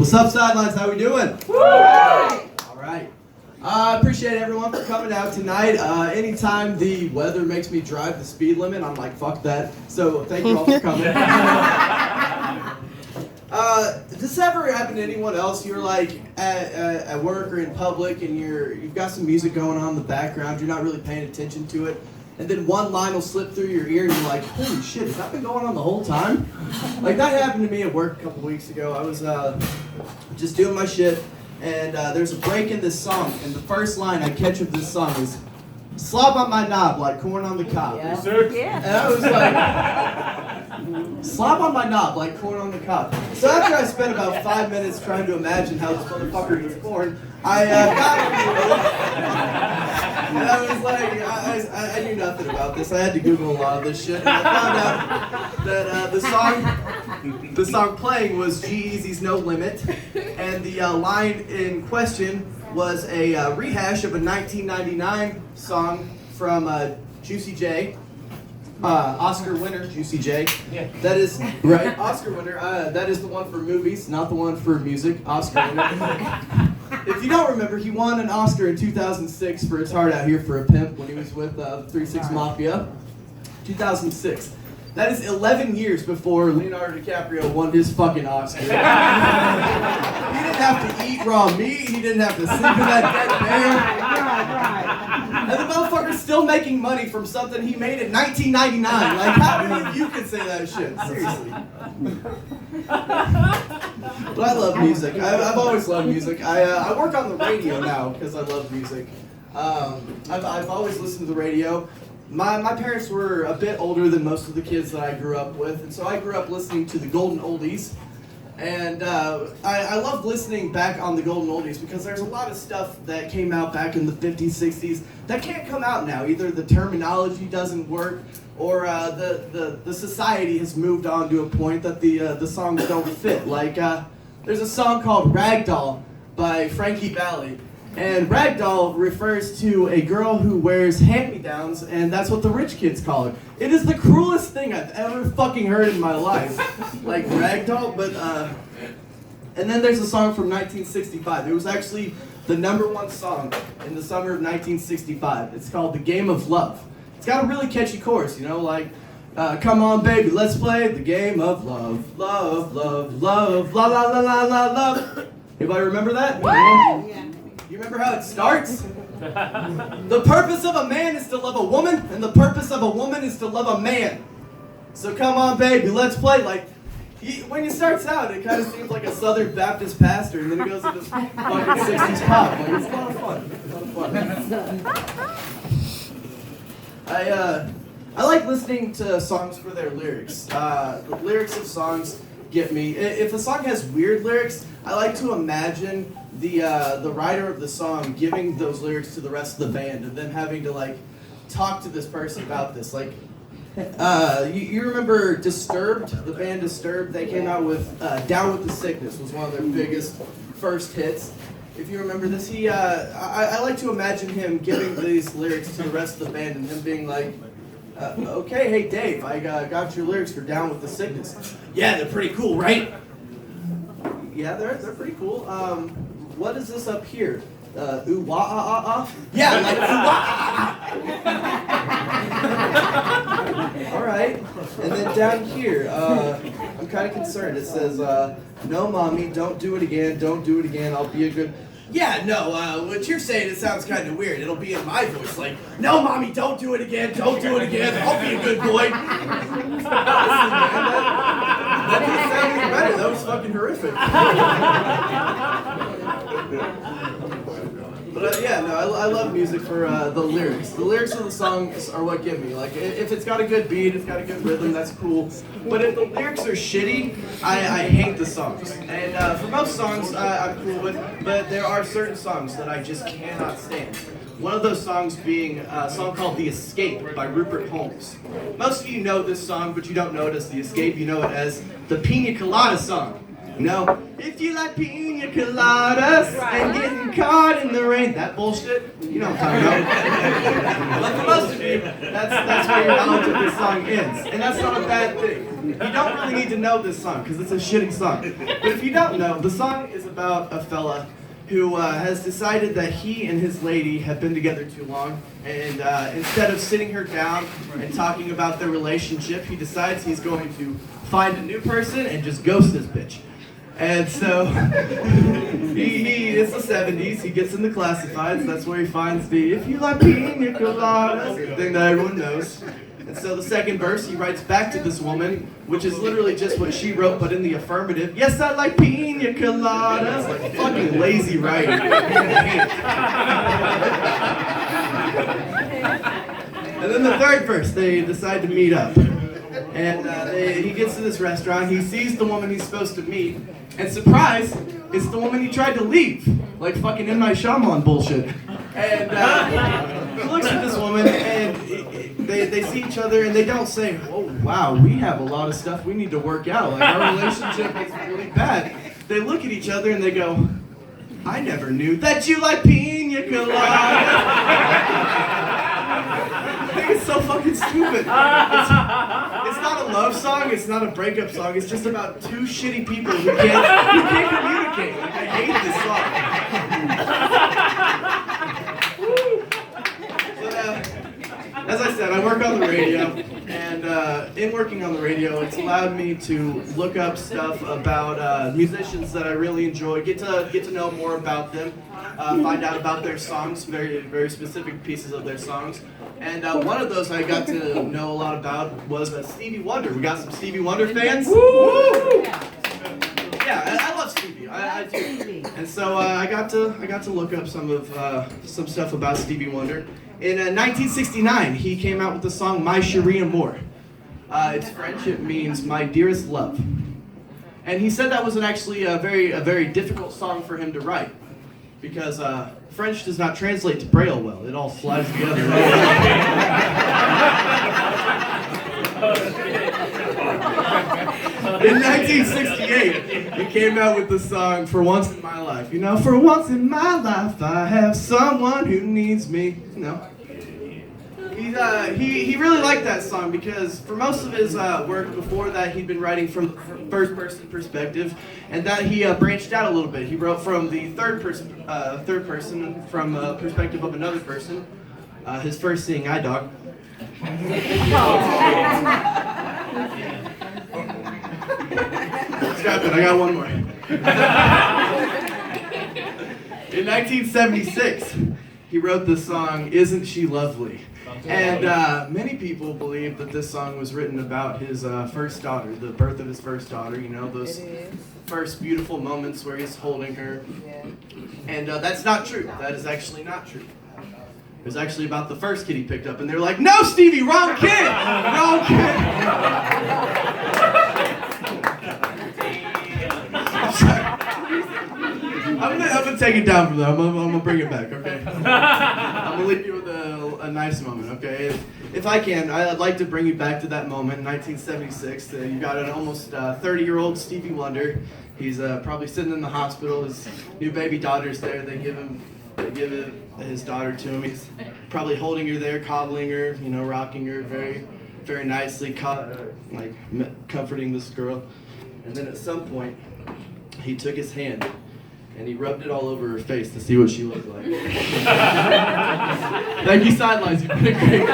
What's up, Sidelines? How we doing? Woo! All right. I appreciate everyone for coming out tonight. Anytime the weather makes me drive the speed limit, I'm like, fuck that. So thank you all for coming. Does this ever happen to anyone else? You're like at work or in public and you've got some music going on in the background, you're not really paying attention to it, and then one line will slip through your ear and you're like, holy shit, has that been going on the whole time? Like that happened to me at work a couple weeks ago. I was just doing my shit, and there's a break in this song, and the first line I catch of this song is, slop on my knob like corn on the cob. Yeah. And I was like, slop on my knob like corn on the cob. So after I spent about 5 minutes trying to imagine how this motherfucker eats corn, I got it. And I was like, I knew nothing about this. I had to Google a lot of this shit, and I found out that the song playing was G-Eazy's No Limit, and the line in question was a rehash of a 1999 song from Juicy J, Oscar winner Juicy J. Yeah. That is right, Oscar winner. That is the one for movies, not the one for music. Oscar winner. If you don't remember, he won an Oscar in 2006 for It's Hard Out Here for a Pimp when he was with 3 6 Mafia. 2006. That is 11 years before Leonardo DiCaprio won his fucking Oscar. He didn't have to eat raw meat. He didn't have to sleep in that dead bear. Right. And the motherfucker's still making money from something he made in 1999. Like, how many of you can say that shit? Seriously. But I love music. I've always loved music. I work on the radio now because I love music. I've always listened to the radio. My parents were a bit older than most of the kids that I grew up with, and so I grew up listening to the Golden Oldies. And I loved listening back on the Golden Oldies because there's a lot of stuff that came out back in the 50s, 60s that can't come out now. Either the terminology doesn't work, or the society has moved on to a point that the songs don't fit. Like, there's a song called Ragdoll by Frankie Valli. And ragdoll refers to a girl who wears hand-me-downs, and that's what the rich kids call her. It is the cruelest thing I've ever fucking heard in my life. Like ragdoll, but and then there's a song from 1965. It was actually the #1 song in the summer of 1965. It's called The Game of Love. It's got a really catchy chorus, you know, like, come on baby, let's play the game of love. Love, love, love, la la la la la love. Anybody remember that? Yeah. You remember how it starts? The purpose of a man is to love a woman, and the purpose of a woman is to love a man. So come on, baby, let's play. Like, when it starts out, it kind of seems like a Southern Baptist pastor, and then it goes into this fucking 60s pop. Like, it's a lot of fun. It's a lot of fun. I like listening to songs for their lyrics. The lyrics of songs get me. If a song has weird lyrics, I like to imagine the writer of the song giving those lyrics to the rest of the band and then having to like talk to this person about this. Like, you remember Disturbed, the band Disturbed? They came out with Down with the Sickness was one of their biggest first hits. If you remember this, I like to imagine him giving these lyrics to the rest of the band and him being like, okay, hey Dave, I got your lyrics for Down with the Sickness. Yeah, they're pretty cool, right? Yeah, they're pretty cool. What is this up here? Ooh, wah, ah, ah, ah? Yeah, like, ooh, wah, ah, ah. All right. And then down here, I'm kind of concerned. It says, no, mommy, don't do it again. Don't do it again. I'll be a good... Yeah, no, what you're saying, it sounds kind of weird. It'll be in my voice, like, no, mommy, don't do it again. Don't do it again. I'll be a good boy. Honestly, man, that didn't sound any better. That was fucking horrific. But yeah, no, I love music for the lyrics. The lyrics of the songs are what get me. Like, if it's got a good beat, it's got a good rhythm, that's cool. But if the lyrics are shitty, I hate the songs. And for most songs, I'm cool with, but there are certain songs that I just cannot stand. One of those songs being a song called The Escape by Rupert Holmes. Most of you know this song, but you don't know it as The Escape. You know it as the Pina Colada song. You know, if you like pina coladas and getting caught in the rain, that bullshit, You know what I'm talking about. But for most of you, that's where your knowledge of this song ends. And that's not a bad thing. You don't really need to know this song, because it's a shitty song. But if you don't know, the song is about a fella who has decided that he and his lady have been together too long, and instead of sitting her down and talking about their relationship, he decides he's going to find a new person and just ghost this bitch. And so, it's the 70s, he gets in the classifieds, that's where he finds the "if you like pina coladas" thing that everyone knows. And so the second verse, he writes back to this woman, which is literally just what she wrote, but in the affirmative. "Yes, I like pina coladas." Like fucking lazy writing. And then the third verse, they decide to meet up. And he gets to this restaurant, he sees the woman he's supposed to meet, and surprise, it's the woman he tried to leave. Like fucking M. Night Shyamalan bullshit. And he looks at this woman, and they see each other, and they don't say, "Oh wow, we have a lot of stuff we need to work out. Like our relationship is really bad." They look at each other and they go, "I never knew that you like pina coladas." I think it's so fucking stupid. It's not a love song, it's not a breakup song, it's just about two shitty people who can't communicate. Like, I hate this song. So, as I said, I work on the radio, and in working on the radio, it's allowed me to look up stuff about musicians that I really enjoy, get to know more about them, find out about their songs, very, very specific pieces of their songs. And one of those I got to know a lot about was Stevie Wonder. We got some Stevie Wonder fans? Woo! Yeah, I love Stevie. I do. And so I got to look up some stuff about Stevie Wonder. In 1969, he came out with the song "My Chérie Amour." It's French. It means "my dearest love." And he said that was actually a very difficult song for him to write, because French does not translate to Braille well. It all slides together. In 1968, he came out with the song "For Once in My Life." You know, for once in my life, I have someone who needs me. You know. He really liked that song because for most of his work before that, he'd been writing from the first-person perspective, and that he branched out a little bit. He wrote from the third person from the perspective of another person. His first seeing eye dog. Stop it! I got one more. In 1976, he wrote the song "Isn't She Lovely?" And many people believe that this song was written about his first daughter, the birth of his first daughter, you know, those first beautiful moments where he's holding her. And that's not true. That is actually not true. It was actually about the first kid he picked up, and they're like, "No, Stevie, wrong kid! Wrong kid!" I'm sorry. I'm gonna take it down from there. I'm gonna bring it back, okay? I'm gonna leave you with a nice moment, okay? If I can, I'd like to bring you back to that moment in 1976. You got an almost 30-year-old Stevie Wonder. He's probably sitting in the hospital. His new baby daughter's there. They give his daughter to him. He's probably holding her there, coddling her, you know, rocking her very, very nicely, comforting this girl. And then at some point, he took his hand and he rubbed it all over her face to see what she looked like. Thank you, Sidelines. You've been great.